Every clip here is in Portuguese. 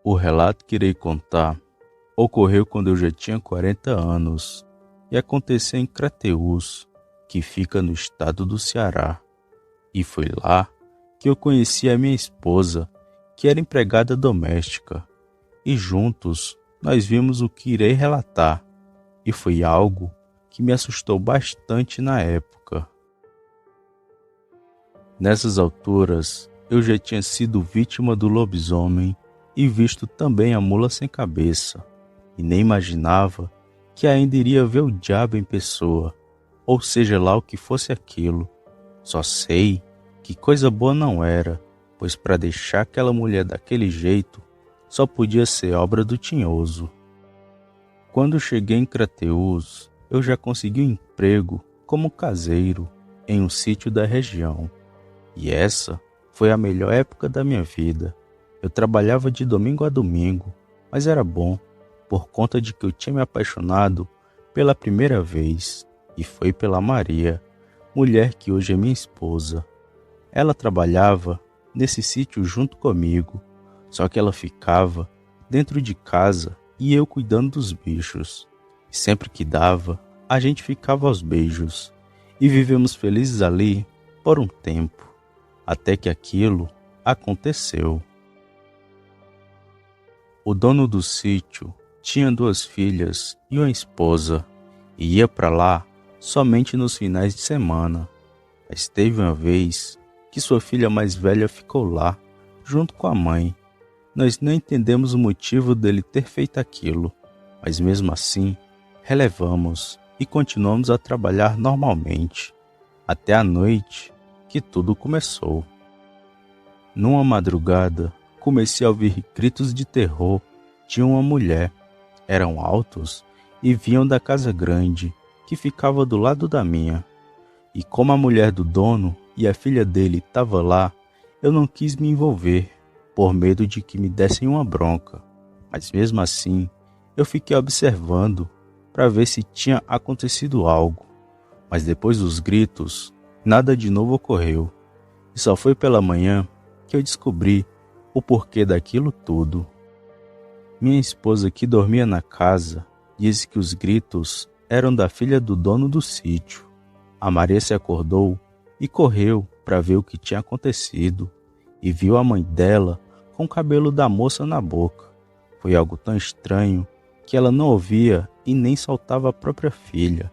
O relato que irei contar ocorreu quando eu já tinha 40 anos e aconteceu em Crateús, que fica no estado do Ceará. E foi lá que eu conheci a minha esposa, que era empregada doméstica, e juntos nós vimos o que irei relatar, e foi algo que me assustou bastante na época. Nessas alturas, eu já tinha sido vítima do lobisomem e visto também a mula sem cabeça, e nem imaginava que ainda iria ver o diabo em pessoa, ou seja lá o que fosse aquilo. Só sei que coisa boa não era, pois para deixar aquela mulher daquele jeito, só podia ser obra do tinhoso. Quando cheguei em Crateús, eu já consegui um emprego como caseiro em um sítio da região. E essa foi a melhor época da minha vida. Eu trabalhava de domingo a domingo, mas era bom, por conta de que eu tinha me apaixonado pela primeira vez, e foi pela Maria, mulher que hoje é minha esposa. Ela trabalhava nesse sítio junto comigo, só que ela ficava dentro de casa e eu cuidando dos bichos. E sempre que dava, a gente ficava aos beijos, e vivemos felizes ali por um tempo. Até que aquilo aconteceu. O dono do sítio tinha 2 filhas e uma esposa, e ia para lá somente nos finais de semana. Mas teve uma vez que sua filha mais velha ficou lá, junto com a mãe. Nós não entendemos o motivo dele ter feito aquilo, mas mesmo assim, relevamos e continuamos a trabalhar normalmente, até a noite que tudo começou. Numa madrugada, comecei a ouvir gritos de terror de uma mulher. Eram altos e vinham da casa grande, que ficava do lado da minha. E como a mulher do dono e a filha dele estavam lá, eu não quis me envolver, por medo de que me dessem uma bronca. Mas mesmo assim, eu fiquei observando para ver se tinha acontecido algo. Mas depois dos gritos, nada de novo ocorreu. E só foi pela manhã que eu descobri o porquê daquilo tudo. Minha esposa, que dormia na casa, disse que os gritos eram da filha do dono do sítio. A Maria se acordou e correu para ver o que tinha acontecido e viu a mãe dela com o cabelo da moça na boca. Foi algo tão estranho que ela não ouvia e nem soltava a própria filha.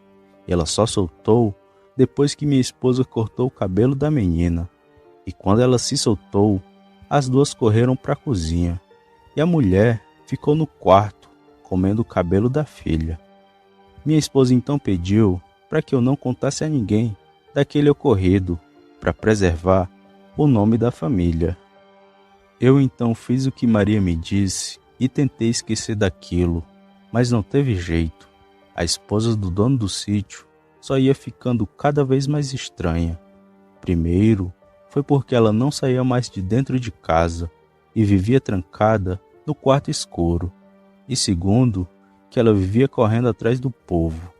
E ela só soltou depois que minha esposa cortou o cabelo da menina. E quando ela se soltou, as 2 correram para a cozinha e a mulher ficou no quarto comendo o cabelo da filha. Minha esposa então pediu para que eu não contasse a ninguém daquele ocorrido, para preservar o nome da família. Eu então fiz o que Maria me disse e tentei esquecer daquilo, mas não teve jeito. A esposa do dono do sítio só ia ficando cada vez mais estranha. Primeiro, foi porque ela não saía mais de dentro de casa e vivia trancada no quarto escuro. E segundo, que ela vivia correndo atrás do povo.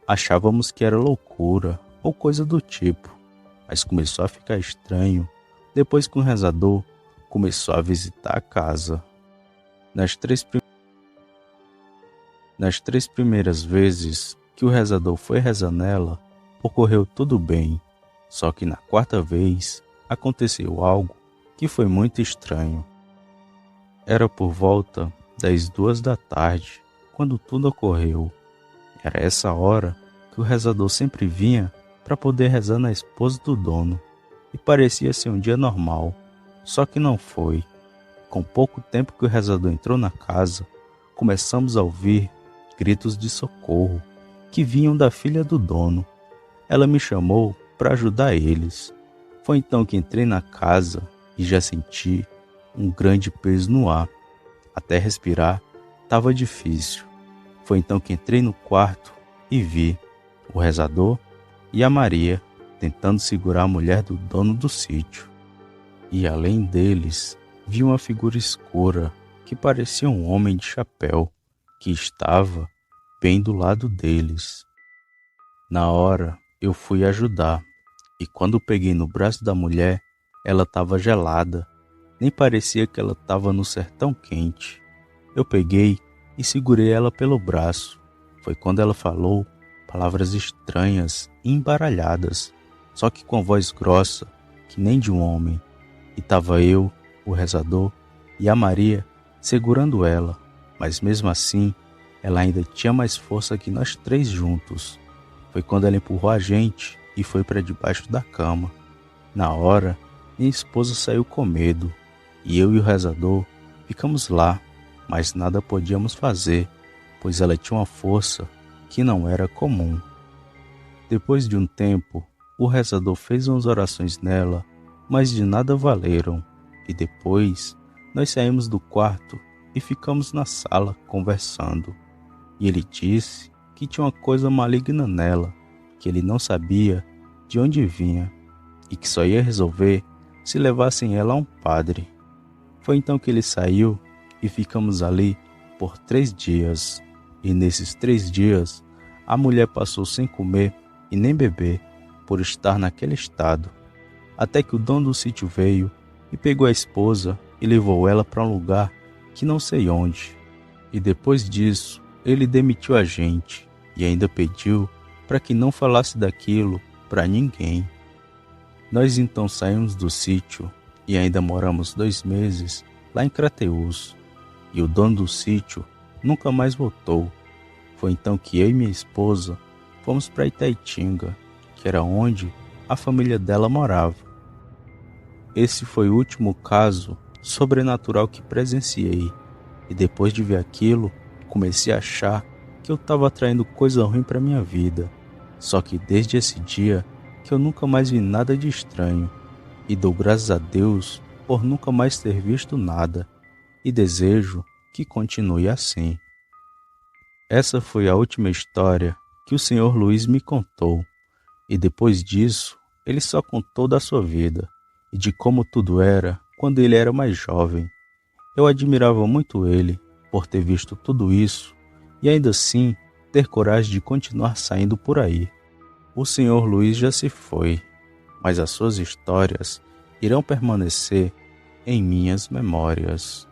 Achávamos que era loucura ou coisa do tipo, mas começou a ficar estranho depois que um rezador começou a visitar a casa. Nas três primeiras vezes que o rezador foi rezar nela, ocorreu tudo bem, só que na 4ª vez aconteceu algo que foi muito estranho. Era por volta das 2 da tarde, quando tudo ocorreu. Era essa hora que o rezador sempre vinha para poder rezar na esposa do dono, e parecia ser um dia normal, só que não foi. Com pouco tempo que o rezador entrou na casa, começamos a ouvir gritos de socorro que vinham da filha do dono. Ela me chamou para ajudar eles. Foi então que entrei na casa e já senti um grande peso no ar. Até respirar estava difícil. Foi então que entrei no quarto e vi o rezador e a Maria tentando segurar a mulher do dono do sítio. E além deles, vi uma figura escura que parecia um homem de chapéu que estava bem do lado deles. Na hora, eu fui ajudar, e quando peguei no braço da mulher, ela estava gelada, Nem parecia que ela estava no sertão quente. Eu peguei e segurei ela pelo braço. Foi quando ela falou palavras estranhas e embaralhadas, só que com voz grossa, que nem de um homem. E tava eu, o rezador, e a Maria segurando ela, mas mesmo assim, ela ainda tinha mais força que nós três juntos. Foi quando ela empurrou a gente e foi para debaixo da cama. Na hora, minha esposa saiu com medo, e eu e o rezador ficamos lá, mas nada podíamos fazer, pois ela tinha uma força que não era comum. Depois de um tempo, o rezador fez umas orações nela, mas de nada valeram, e depois nós saímos do quarto e ficamos na sala conversando. E ele disse que tinha uma coisa maligna nela, que ele não sabia de onde vinha, e que só ia resolver se levassem ela a um padre. Foi então que ele saiu e ficamos ali por 3 dias. E nesses 3 dias, a mulher passou sem comer e nem beber por estar naquele estado. Até que o dono do sítio veio e pegou a esposa e levou ela para um lugar que não sei onde. E depois disso, ele demitiu a gente e ainda pediu para que não falasse daquilo para ninguém. Nós então saímos do sítio e ainda moramos 2 meses lá em Crateús. E o dono do sítio nunca mais voltou. Foi então que eu e minha esposa fomos para Itaitinga, que era onde a família dela morava. Esse foi o último caso sobrenatural que presenciei. E depois de ver aquilo, comecei a achar que eu estava atraindo coisa ruim para minha vida. Só que desde esse dia que eu nunca mais vi nada de estranho. E dou graças a Deus por nunca mais ter visto nada. E desejo que continue assim. Essa foi a última história que o Sr. Luiz me contou. E depois disso, ele só contou da sua vida e de como tudo era quando ele era mais jovem. Eu admirava muito ele por ter visto tudo isso e ainda assim ter coragem de continuar saindo por aí. O Sr. Luiz já se foi, mas as suas histórias irão permanecer em minhas memórias.